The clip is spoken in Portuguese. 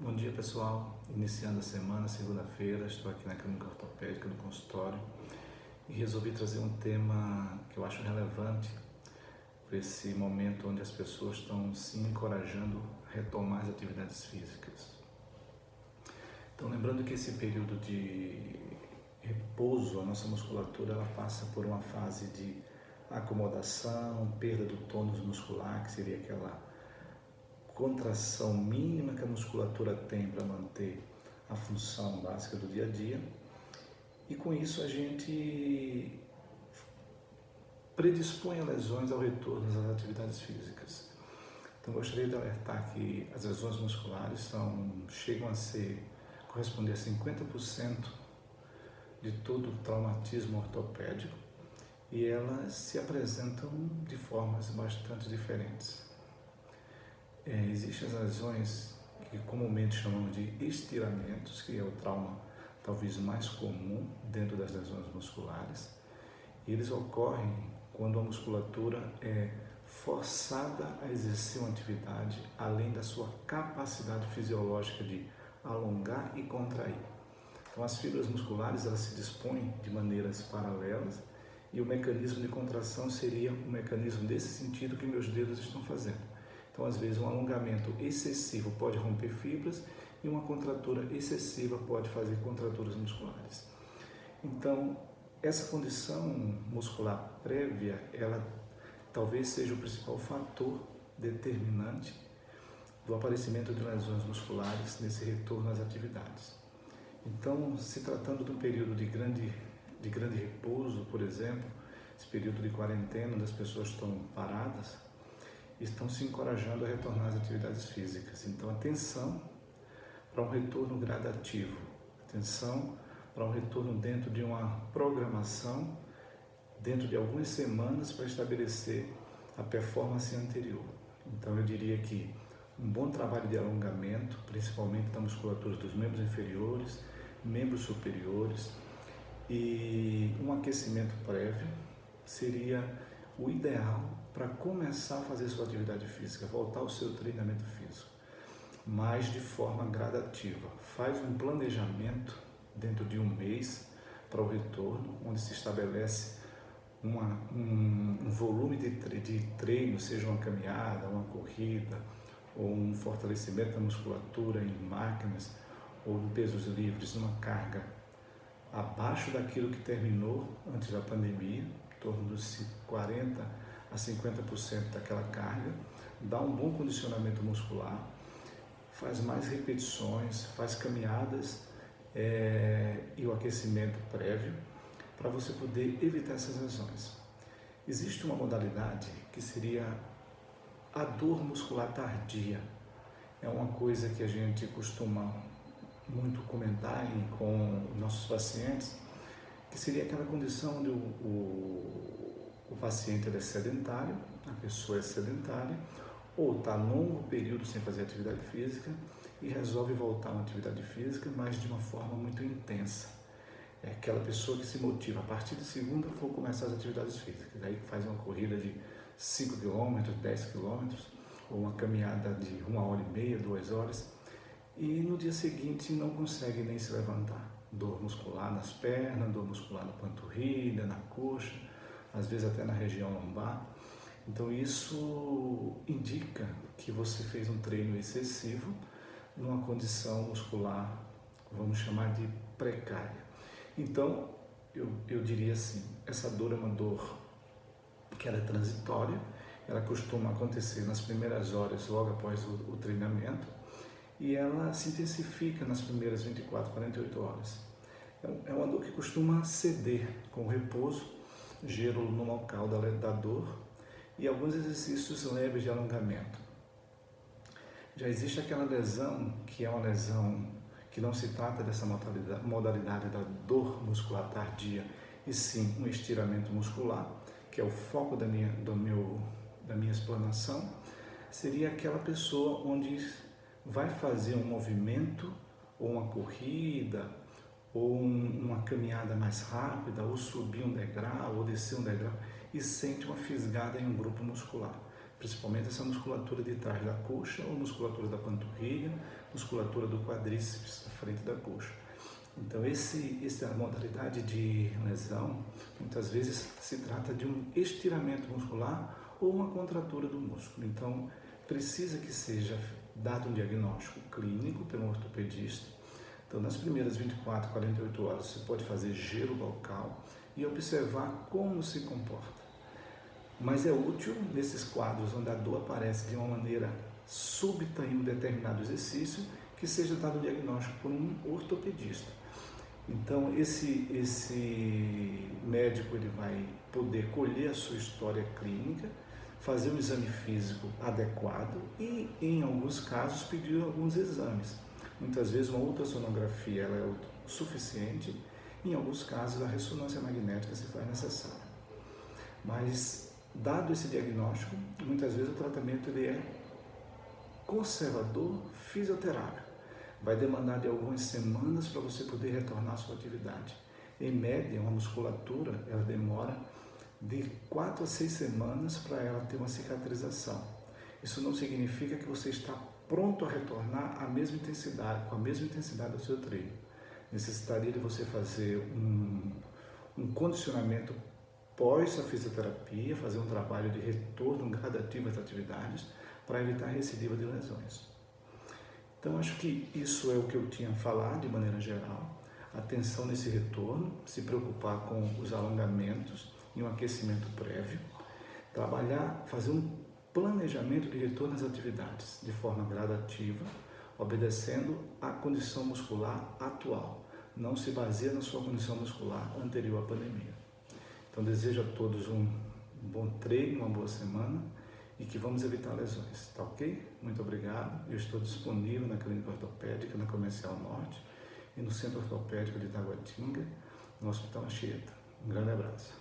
Bom dia, pessoal. Iniciando a semana, segunda-feira, estou aqui na clínica ortopédica do consultório e resolvi trazer um tema que eu acho relevante para esse momento onde as pessoas estão se encorajando a retomar as atividades físicas. Então, lembrando que esse período de repouso, a nossa musculatura ela passa por uma fase de acomodação, perda do tônus muscular, que seria aquela contração mínima que a musculatura tem para manter a função básica do dia a dia, e com isso a gente predispõe a lesões ao retorno às atividades físicas. Então gostaria de alertar que as lesões musculares chegam a corresponder a 50% de todo o traumatismo ortopédico, e elas se apresentam de formas bastante diferentes. Existem as lesões que comumente chamamos de estiramentos, que é o trauma talvez mais comum dentro das lesões musculares. E eles ocorrem quando a musculatura é forçada a exercer uma atividade além da sua capacidade fisiológica de alongar e contrair. Então as fibras musculares elas se dispõem de maneiras paralelas e o mecanismo de contração seria um mecanismo desse sentido que meus dedos estão fazendo. Então, às vezes, um alongamento excessivo pode romper fibras e uma contratura excessiva pode fazer contraturas musculares. Então, essa condição muscular prévia, ela talvez seja o principal fator determinante do aparecimento de lesões musculares nesse retorno às atividades. Então, se tratando de um período de grande repouso, por exemplo, esse período de quarentena, onde as pessoas estão paradas, estão se encorajando a retornar às atividades físicas. Então, atenção para um retorno gradativo, atenção para um retorno dentro de uma programação, dentro de algumas semanas para estabelecer a performance anterior. Então, eu diria que um bom trabalho de alongamento, principalmente da musculatura dos membros inferiores, membros superiores, e um aquecimento prévio seria o ideal para começar a fazer sua atividade física, voltar ao seu treinamento físico, mas de forma gradativa. Faz um planejamento dentro de um mês para o retorno, onde se estabelece um volume de treino, seja uma caminhada, uma corrida, ou um fortalecimento da musculatura em máquinas, ou em pesos livres, numa carga abaixo daquilo que terminou antes da pandemia, em torno dos 40% a 50% daquela carga, dá um bom condicionamento muscular, faz mais repetições, faz caminhadas e o aquecimento prévio para você poder evitar essas lesões. Existe uma modalidade que seria a dor muscular tardia. É uma coisa que a gente costuma muito comentar com nossos pacientes, que seria aquela condição onde o paciente é sedentário, a pessoa é sedentária, ou está longo período sem fazer atividade física e resolve voltar a uma atividade física, mas de uma forma muito intensa. É aquela pessoa que se motiva, a partir de segunda vou começar as atividades físicas, aí faz uma corrida de 5 km, 10 km, ou uma caminhada de 1h30, 2 horas, e no dia seguinte não consegue nem se levantar. Dor muscular nas pernas, dor muscular na panturrilha, na coxa, às vezes até na região lombar. Então isso indica que você fez um treino excessivo numa condição muscular, vamos chamar de precária. Então eu diria assim, essa dor é uma dor que ela é transitória, ela costuma acontecer nas primeiras horas logo após o treinamento e ela se intensifica nas primeiras 24, 48 horas. É uma dor que costuma ceder com o repouso, gelo no local da dor e alguns exercícios leves de alongamento. Já existe aquela lesão que é uma lesão que não se trata dessa modalidade da dor muscular tardia, e sim um estiramento muscular, que é o foco da minha explanação, seria aquela pessoa onde vai fazer um movimento, ou uma corrida, ou uma caminhada mais rápida, ou subir um degrau, ou descer um degrau, e sente uma fisgada em um grupo muscular. principalmente essa musculatura de trás da coxa ou musculatura da panturrilha, musculatura do quadríceps, da frente da coxa. Então, essa modalidade de lesão, muitas vezes se trata de um estiramento muscular ou uma contratura do músculo. Então, precisa que seja dado um diagnóstico clínico pelo ortopedista. Então, nas primeiras 24, 48 horas, você pode fazer gelo local e observar como se comporta. Mas é útil nesses quadros onde a dor aparece de uma maneira súbita em um determinado exercício, que seja dado o diagnóstico por um ortopedista. Então, esse médico ele vai poder colher a sua história clínica, fazer um exame físico adequado e, em alguns casos, pedir alguns exames. Muitas vezes, uma ultrassonografia ela é o suficiente, em alguns casos, a ressonância magnética se faz necessária. Mas, dado esse diagnóstico, muitas vezes o tratamento ele é conservador fisioterápico. Vai demandar de algumas semanas para você poder retornar à sua atividade. Em média, uma musculatura, ela demora de 4 a 6 semanas para ela ter uma cicatrização. Isso não significa que você está pronto a retornar à mesma intensidade, com a mesma intensidade do seu treino. Necessitaria de você fazer um condicionamento pós a fisioterapia, fazer um trabalho de retorno gradativo às atividades para evitar a recidiva de lesões. Então, acho que isso é o que eu tinha falado de maneira geral. Atenção nesse retorno, se preocupar com os alongamentos e um aquecimento prévio. Trabalhar, fazer um planejamento de retorno às atividades de forma gradativa, obedecendo à condição muscular atual. Não se baseia na sua condição muscular anterior à pandemia. Então, desejo a todos um bom treino, uma boa semana, e que vamos evitar lesões, tá ok? Muito obrigado. Eu estou disponível na Clínica Ortopédica, na Comercial Norte, e no Centro Ortopédico de Taguatinga, no Hospital Anchieta. Um grande abraço.